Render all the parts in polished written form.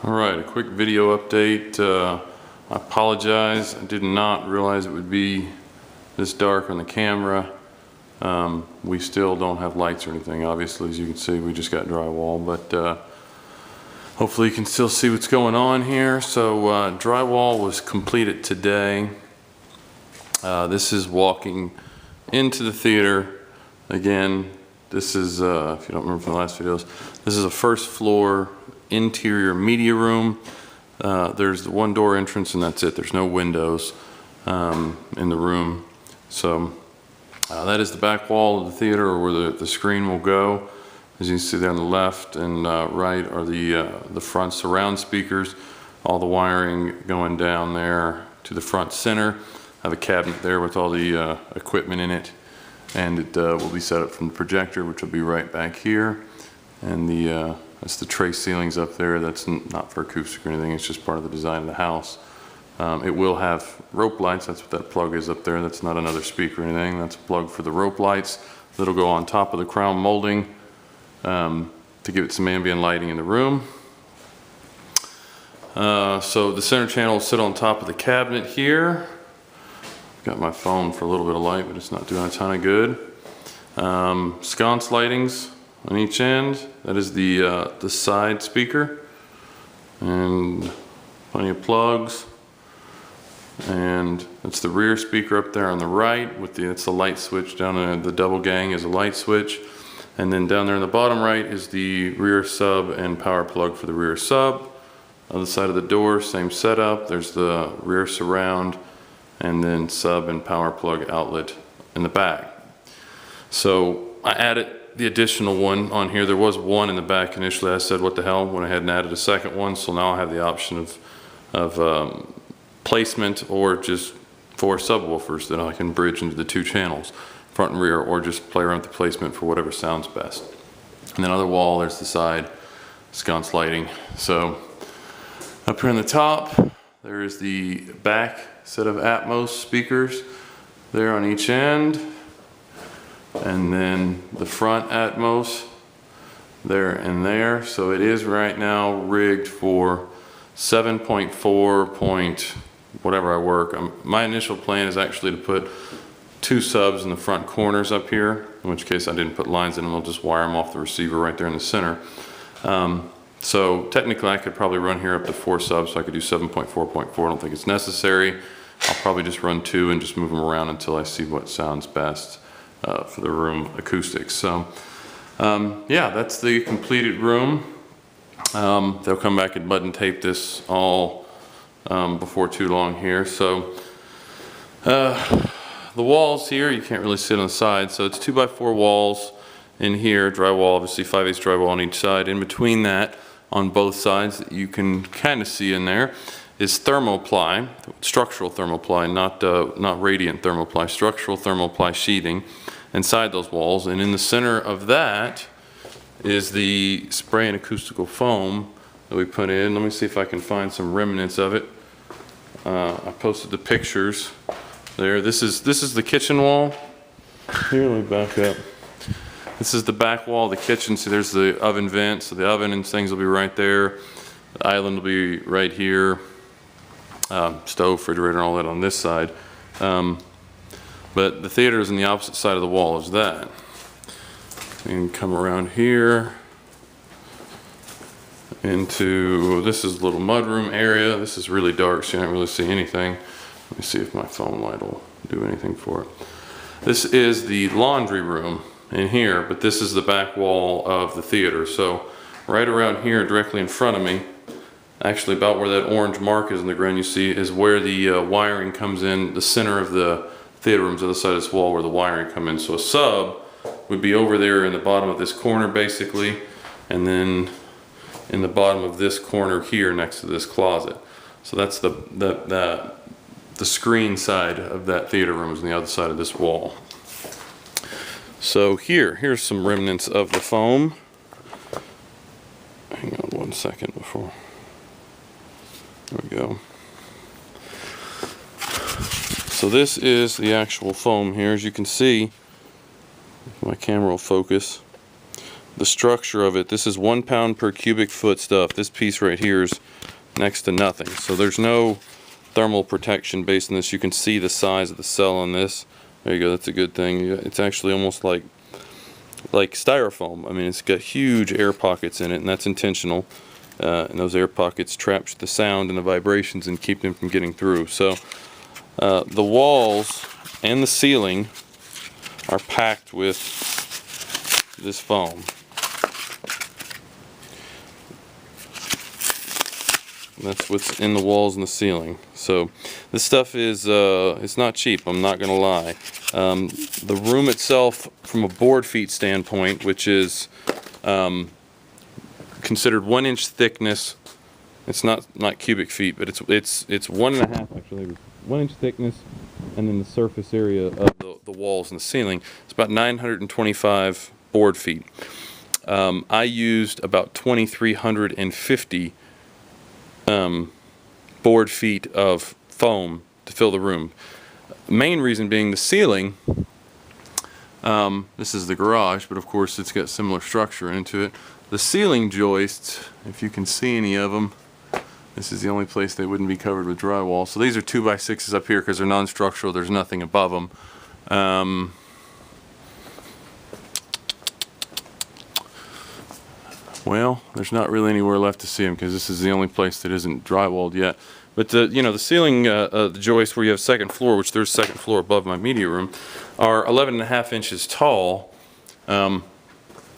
Alright, a quick video update. I apologize, I did not realize it would be this dark on the camera. We still don't have lights or anything, obviously. As you can see, we just got drywall, but hopefully you can still see what's going on here. So drywall was completed today. This is walking into the theater. Again, this is, if you don't remember from the last videos, this is a first floor interior media room. There's the one door entrance and that's it. There's no windows in the room. So that is the back wall of the theater, or where the screen will go. As you can see there on the left and right are the front surround speakers. All the wiring going down there to the front center. I have a cabinet there with all the equipment in it, and it will be set up from the projector, which will be right back here. And that's the tray ceilings up there. That's not for acoustic or anything, it's just part of the design of the house. It will have rope lights. That's what that plug is up there. That's not another speaker or anything. That's a plug for the rope lights that'll go on top of the crown molding to give it some ambient lighting in the room. So the center channel will sit on top of the cabinet here. Got my phone for a little bit of light, but it's not doing a ton of good. Sconce lightings on each end. That is the side speaker, and plenty of plugs. And that's the rear speaker up there on the right with it's the light switch down in the double gang is a light switch. And then down there in the bottom right is the rear sub and power plug for the rear sub. Other side of the door, same setup. There's the rear surround and then sub and power plug outlet in the back. So I added the additional one on here. There was one in the back initially. I said, what the hell, went ahead and added a second one. So now I have the option of placement, or just 4 subwoofers that I can bridge into the 2 channels, front and rear, or just play around with the placement for whatever sounds best. And then on the wall, there's the side sconce lighting. So up here on the top, there is the back set of Atmos speakers there on each end. And then the front Atmos there and there. So it is right now rigged for 7.4 point whatever I work. My initial plan is actually to put 2 subs in the front corners up here, in which case I didn't put lines in them. I'll just wire them off the receiver right there in the center. So technically I could probably run here up to 4 subs, so I could do 7.4.4. I don't think it's necessary. I'll probably just run 2 and just move them around until I see what sounds best for the room acoustics. So yeah, that's the completed room. They'll come back and button tape this all before too long here. So the walls here, you can't really sit on the side, so it's 2x4 walls in here, drywall, obviously 5/8 drywall on each side. In between that, on both sides, that you can kind of see in there, is thermoply, structural thermoply, not radiant thermoply, structural thermoply sheathing inside those walls. And in the center of that is the spray and acoustical foam that we put in. Let me see if I can find some remnants of it. I posted the pictures there. This is the kitchen wall. Here, let me back up. This is the back wall of the kitchen. See, there's the oven vent, so the oven and things will be right there. The island will be right here. Stove, refrigerator, and all that on this side. But the theater is on the opposite side of the wall as that. You can come around here into, this is a little mudroom area. This is really dark, so you don't really see anything. Let me see if my phone light will do anything for it. This is the laundry room in here, but this is the back wall of the theater. So right around here, directly in front of me, actually about where that orange mark is in the ground you see, is where the wiring comes in. The center of the theater room's on the side of this wall where the wiring come in. So a sub would be over there in the bottom of this corner basically, and then in the bottom of this corner here next to this closet. So that's the screen side of that theater room is on the other side of this wall. So here's some remnants of the foam. Hang on 1 second before. There we go. So this is the actual foam here. As you can see, my camera will focus. the structure of it. This is 1 pound per cubic foot stuff. This piece right here is next to nothing. So there's no thermal protection based on this. You can see the size of the cell on this. There you go, that's a good thing. It's actually almost like styrofoam. I mean, it's got huge air pockets in it, and that's intentional. And those air pockets trap the sound and the vibrations and keep them from getting through. So the walls and the ceiling are packed with this foam. That's what's in the walls and the ceiling. So this stuff is it's not cheap, I'm not gonna lie. The room itself, from a board feet standpoint, which is considered 1 inch thickness, it's not cubic feet, but it's 1.5 actually, 1 inch thickness, and then the surface area of the walls and the ceiling, it's about 925 board feet. I used about 2,350 board feet of foam to fill the room. Main reason being the ceiling. This is the garage, but of course it's got similar structure into it. The ceiling joists, if you can see any of them, this is the only place they wouldn't be covered with drywall. So these are 2x6s up here because they're non-structural, there's nothing above them. Well, there's not really anywhere left to see them because this is the only place that isn't drywalled yet. But the ceiling, the joist where you have second floor, which there's second floor above my media room, are 11.5 inches tall to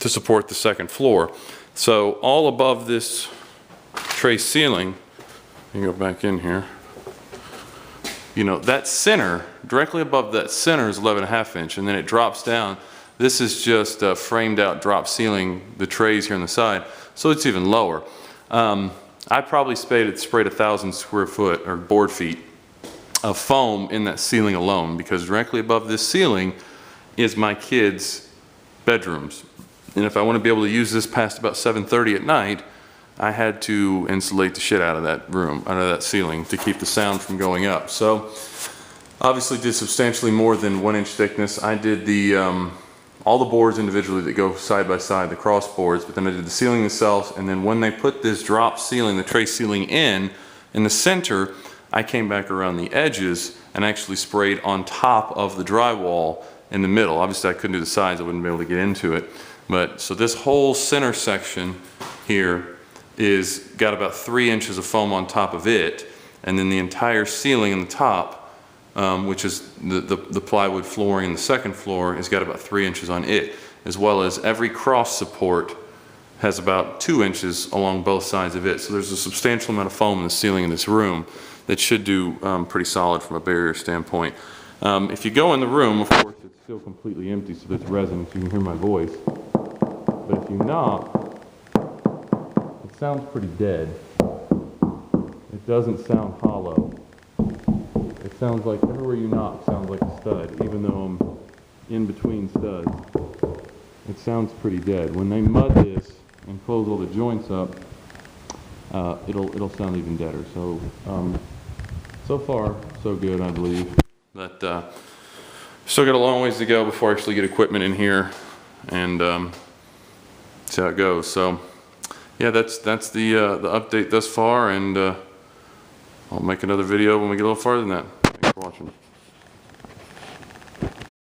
support the second floor. So all above this tray ceiling, you can go back in here. That center, directly above that center is 11.5 inch, and then it drops down. This is just a framed out drop ceiling, the trays here on the side, so it's even lower. I probably sprayed 1,000 square foot or board feet of foam in that ceiling alone, because directly above this ceiling is my kids' bedrooms. And if I want to be able to use this past about 7:30 at night, I had to insulate the shit out of that room, out of that ceiling, to keep the sound from going up. So obviously did substantially more than 1 inch thickness. I did all the boards individually that go side by side, the cross boards, but then I did the ceiling itself, and then when they put this drop ceiling, the tray ceiling in the center, I came back around the edges and actually sprayed on top of the drywall in the middle. Obviously I couldn't do the sides, I wouldn't be able to get into it. But so this whole center section here is got about 3 inches of foam on top of it, and then the entire ceiling in the top, which is the plywood flooring in the second floor, has got about 3 inches on it, as well as every cross support has about 2 inches along both sides of it. So there's a substantial amount of foam in the ceiling in this room that should do pretty solid from a barrier standpoint. If you go in the room, of course it's still completely empty, so there's resin, so you can hear my voice. But if you knock, it sounds pretty dead. It doesn't sound hollow. It sounds like everywhere you knock sounds like a stud, even though I'm in between studs. It sounds pretty dead. When they mud this and close all the joints up, it'll sound even deader. So so far so good, I believe. But still got a long ways to go before I actually get equipment in here and see how it goes. So yeah, that's the update thus far, and I'll make another video when we get a little farther than that. Thanks for watching.